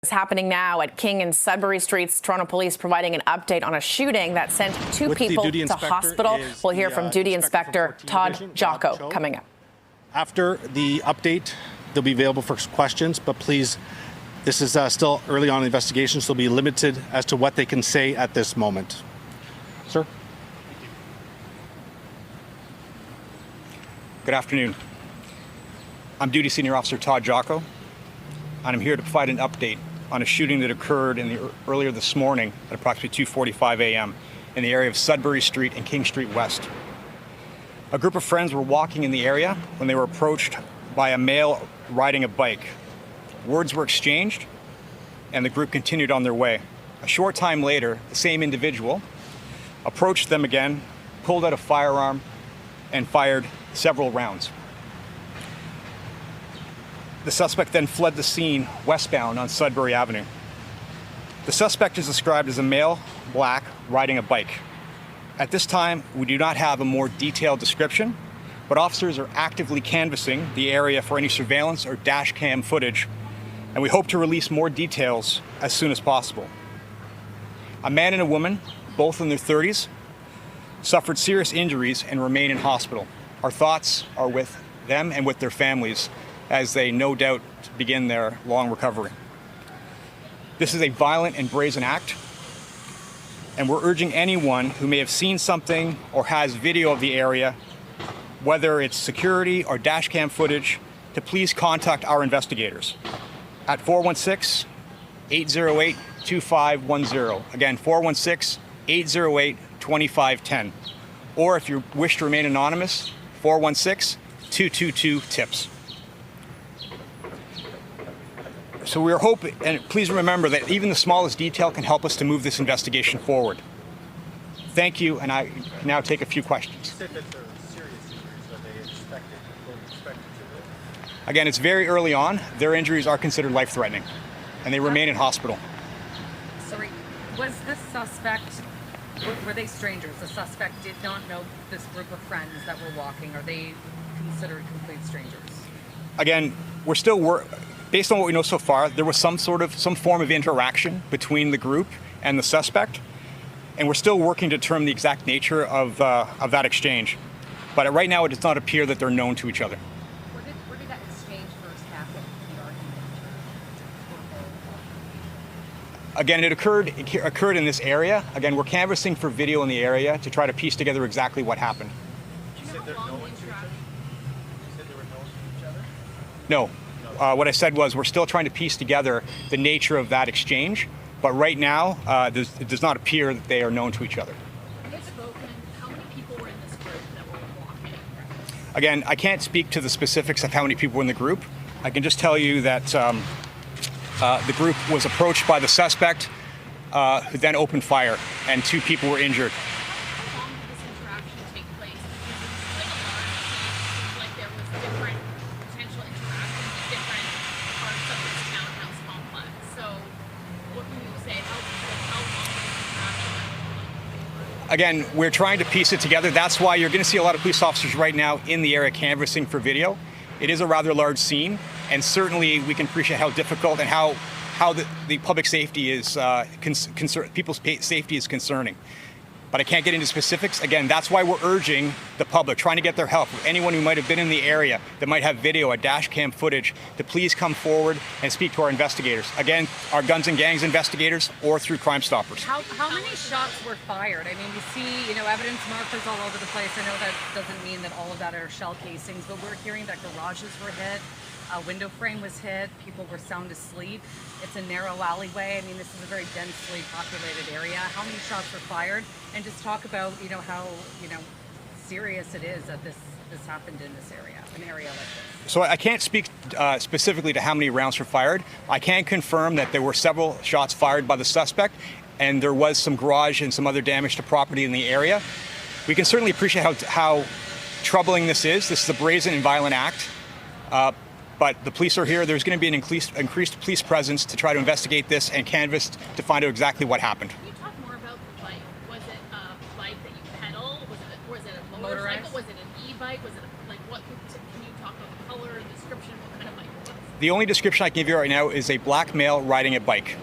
It's happening now at King and Sudbury Streets. Toronto police providing an update on a shooting that sent two people to hospital. We'll hear from Duty Inspector Todd Jocko coming up. After the update, they'll be available for questions, but please, this is still early on in the investigation, so they'll be limited as to what they can say at this moment. Sir? Good afternoon. I'm Duty Senior Officer Todd Jocko, and I'm here to provide an update on a shooting that occurred earlier this morning at approximately 2:45 a.m. in the area of Sudbury Street and King Street West. A group of friends were walking in the area when they were approached by a male riding a bike. Words were exchanged, and the group continued on their way. A short time later, the same individual approached them again, pulled out a firearm, and fired several rounds. The suspect then fled the scene westbound on Sudbury Avenue. The suspect is described as a male, black, riding a bike. At this time, we do not have a more detailed description, but officers are actively canvassing the area for any surveillance or dash cam footage, and we hope to release more details as soon as possible. A man and a woman, both in their 30s, suffered serious injuries and remain in hospital. Our thoughts are with them and with their families as they no doubt begin their long recovery. This is a violent and brazen act, and we're urging anyone who may have seen something or has video of the area, whether it's security or dash cam footage, to please contact our investigators at 416-808-2510. Again, 416-808-2510. Or if you wish to remain anonymous, 416-222-TIPS. So we are hoping, and please remember that even the smallest detail can help us to move this investigation forward. Thank you, and I now take a few questions. You said that they're serious injuries. Are they expected to live? Again, it's very early on. Their injuries are considered life-threatening, and they remain in hospital. Sorry, was this suspect, were they strangers? The suspect did not know this group of friends that were walking. Are they considered complete strangers? Again, we're still based on what we know so far, there was some form of interaction between the group and the suspect, and we're still working to determine the exact nature of that exchange. But right now, it does not appear that they're known to each other. Where did that exchange first happen? Again, it occurred in this area. Again, we're canvassing for video in the area to try to piece together exactly what happened. You said they're known to each other? You said they were known to each other? No. What I said was we're still trying to piece together the nature of that exchange, but right now it does not appear that they are known to each other. How many people were in this group that were walking? Again, I can't speak to the specifics of how many people were in the group. I can just tell you that the group was approached by the suspect, who then opened fire, and two people were injured. How long did this interaction take place? Because it's like there was different potential interactions in different parts of this townhouse complex. So what can you say? How long was this interaction? Again, we're trying to piece it together. That's why you're going to see a lot of police officers right now in the area canvassing for video. It is a rather large scene, and certainly we can appreciate how difficult and how the public safety is people's safety is concerning. But I can't get into specifics. Again, that's why we're urging the public, trying to get their help. Anyone who might have been in the area that might have video, a dash cam footage, to please come forward and speak to our investigators. Again, our Guns and Gangs investigators or through Crime Stoppers. How many shots were fired? I mean, we see, evidence markers all over the place. I know that doesn't mean that all of that are shell casings, but we're hearing that garages were hit. A window frame was hit, people were sound asleep. It's a narrow alleyway. I mean, this is a very densely populated area. How many shots were fired? And just talk about, how, serious it is that this happened in this area, an area like this. So I can't speak specifically to how many rounds were fired. I can confirm that there were several shots fired by the suspect, and there was some garage and some other damage to property in the area. We can certainly appreciate how troubling this is. This is a brazen and violent act. But the police are here. There's going to be an increased police presence to try to investigate this and canvass to find out exactly what happened. Can you talk more about the bike? Was it a bike that you pedal? Was it a motorcycle? Was it an e-bike? Was it can you talk about the color, description, what kind of bike it was? The only description I can give you right now is a black male riding a bike.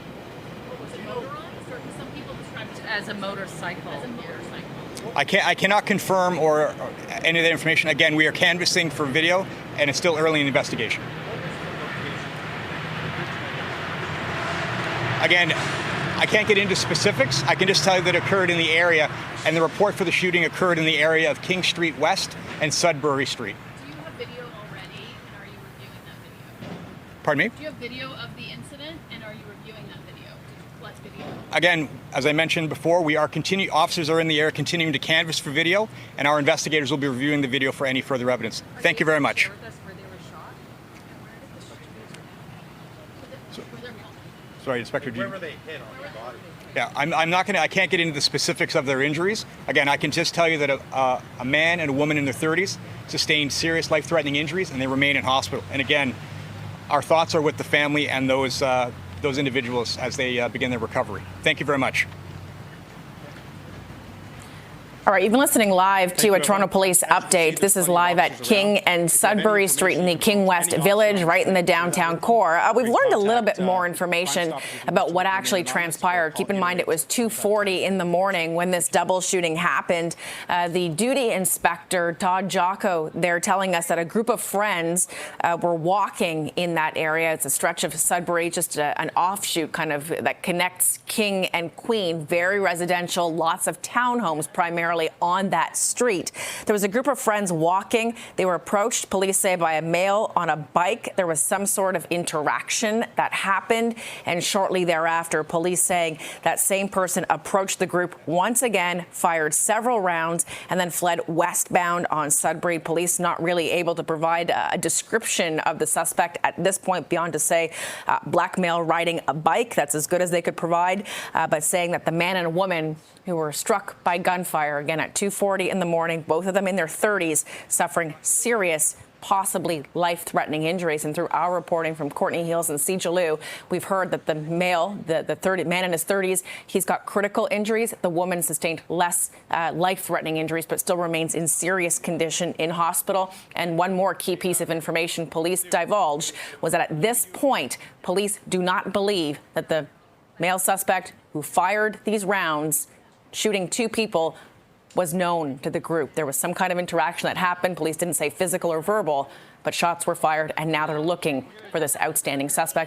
Was it motorized, or some people describe it As a motorcycle. as a motorcycle? I cannot confirm or any of that information. Again, we are canvassing for video, and it's still early in the investigation. Again, I can't get into specifics. I can just tell you that it occurred in the area, and the report for the shooting occurred in the area of King Street West and Sudbury Street. Do you have video already, and are you reviewing that video? Pardon me? Do you have video of the incident, and are you reviewing that video? Did you collect video? Again, as I mentioned before, officers are in the area continuing to canvass for video, and our investigators will be reviewing the video for any further evidence. Thank you very much. Where they were shot? Sorry, Inspector. Where were they hit on the body? Yeah, I can't get into the specifics of their injuries. Again, I can just tell you that a man and a woman in their 30s sustained serious life-threatening injuries, and they remain in hospital. And again, our thoughts are with the family and those individuals as they begin their recovery. Thank you very much. All right, you've been listening live to a Toronto Police update. This is live at King and Sudbury Street in the King West Village, right in the downtown core. We've learned a little bit more information about what actually transpired. Keep in mind it was 2:40 in the morning when this double shooting happened. The duty inspector, Todd, Jocko, they're telling us that a group of friends were walking in that area. It's a stretch of Sudbury, just an offshoot kind of that connects King and Queen. Very residential, lots of townhomes primarily on that street. There was a group of friends walking. They were approached, police say, by a male on a bike. There was some sort of interaction that happened, and shortly thereafter, police saying that same person approached the group once again, fired several rounds, and then fled westbound on Sudbury. Police not really able to provide a description of the suspect at this point beyond to say black male riding a bike. That's as good as they could provide, but saying that the man and woman who were struck by gunfire again at 2:40 in the morning, both of them in their 30s, suffering serious, possibly life-threatening injuries. And through our reporting from Courtney Heels and Cijaloo, we've heard that the male, the man in his 30s, he's got critical injuries. The woman sustained less life-threatening injuries, but still remains in serious condition in hospital. And one more key piece of information police divulged was that at this point, police do not believe that the male suspect who fired these rounds, shooting two people, was known to the group. There was some kind of interaction that happened. Police didn't say physical or verbal, but shots were fired, and now they're looking for this outstanding suspect.